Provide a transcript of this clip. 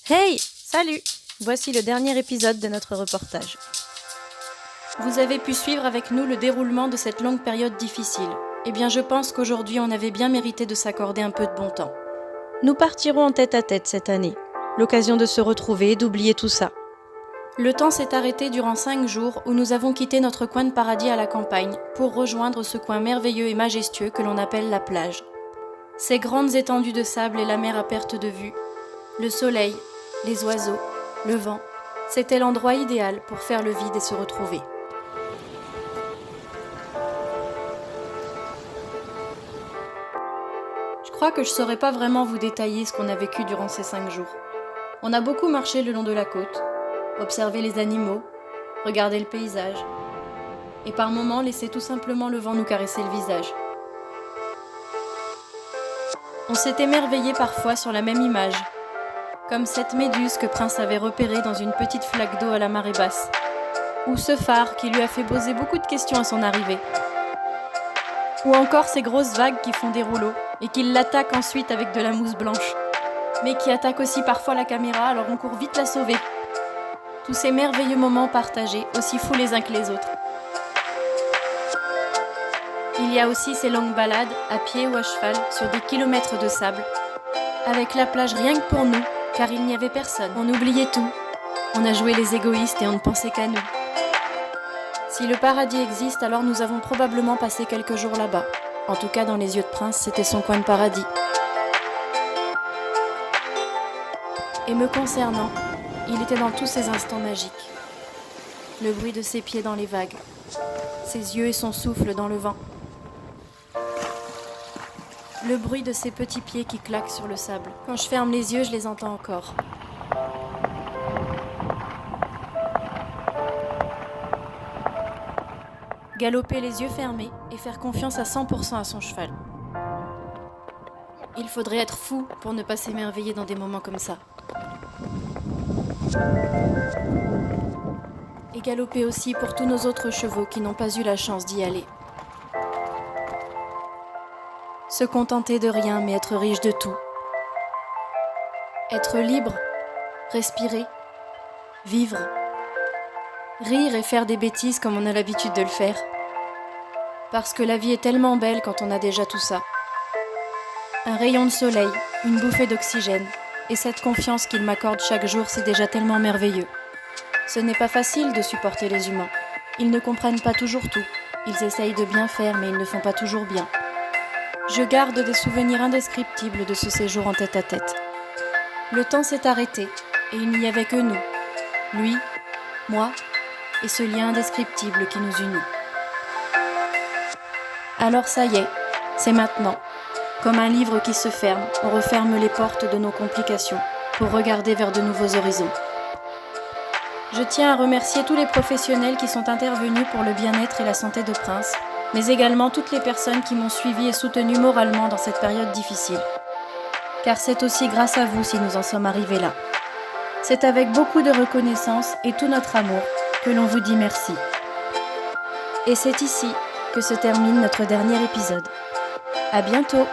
Hey, salut! Voici le dernier épisode de notre reportage. Vous avez pu suivre avec nous le déroulement de cette longue période difficile. Eh bien, je pense qu'aujourd'hui, on avait bien mérité de s'accorder un peu de bon temps. Nous partirons en tête-à-tête cette année. L'occasion de se retrouver et d'oublier tout ça. Le temps s'est arrêté durant 5 jours où nous avons quitté notre coin de paradis à la campagne pour rejoindre ce coin merveilleux et majestueux que l'on appelle la plage. Ces grandes étendues de sable et la mer à perte de vue, le soleil, les oiseaux, le vent, c'était l'endroit idéal pour faire le vide et se retrouver. Je crois que je ne saurais pas vraiment vous détailler ce qu'on a vécu durant ces 5 jours. On a beaucoup marché le long de la côte, observé les animaux, regardé le paysage, et par moments laissé tout simplement le vent nous caresser le visage. On s'est émerveillé parfois sur la même image, comme cette méduse que Prince avait repérée dans une petite flaque d'eau à la marée basse, ou ce phare qui lui a fait poser beaucoup de questions à son arrivée, ou encore ces grosses vagues qui font des rouleaux et qui l'attaquent ensuite avec de la mousse blanche, mais qui attaquent aussi parfois la caméra, alors on court vite la sauver. Tous ces merveilleux moments partagés, aussi fous les uns que les autres. Il y a aussi ces longues balades, à pied ou à cheval, sur des kilomètres de sable, avec la plage rien que pour nous, car il n'y avait personne. On oubliait tout. On a joué les égoïstes et on ne pensait qu'à nous. Si le paradis existe, alors nous avons probablement passé quelques jours là-bas. En tout cas, dans les yeux de Prince, c'était son coin de paradis. Et me concernant, il était dans tous ces instants magiques. Le bruit de ses pieds dans les vagues, ses yeux et son souffle dans le vent. Le bruit de ses petits pieds qui claquent sur le sable. Quand je ferme les yeux, je les entends encore. Galoper les yeux fermés et faire confiance à 100% à son cheval. Il faudrait être fou pour ne pas s'émerveiller dans des moments comme ça. Et galoper aussi pour tous nos autres chevaux qui n'ont pas eu la chance d'y aller. Se contenter de rien mais être riche de tout. Être libre, respirer, vivre, rire et faire des bêtises comme on a l'habitude de le faire. Parce que la vie est tellement belle quand on a déjà tout ça. Un rayon de soleil, une bouffée d'oxygène, et cette confiance qu'il m'accorde chaque jour, c'est déjà tellement merveilleux. Ce n'est pas facile de supporter les humains. Ils ne comprennent pas toujours tout. Ils essayent de bien faire, mais ils ne font pas toujours bien. Je garde des souvenirs indescriptibles de ce séjour en tête-à-tête. Le temps s'est arrêté, et il n'y avait que nous, lui, moi, et ce lien indescriptible qui nous unit. Alors ça y est, c'est maintenant. Comme un livre qui se ferme, on referme les portes de nos complications pour regarder vers de nouveaux horizons. Je tiens à remercier tous les professionnels qui sont intervenus pour le bien-être et la santé de Prince, mais également toutes les personnes qui m'ont suivi et soutenu moralement dans cette période difficile. Car c'est aussi grâce à vous si nous en sommes arrivés là. C'est avec beaucoup de reconnaissance et tout notre amour que l'on vous dit merci. Et c'est ici que se termine notre dernier épisode. À bientôt!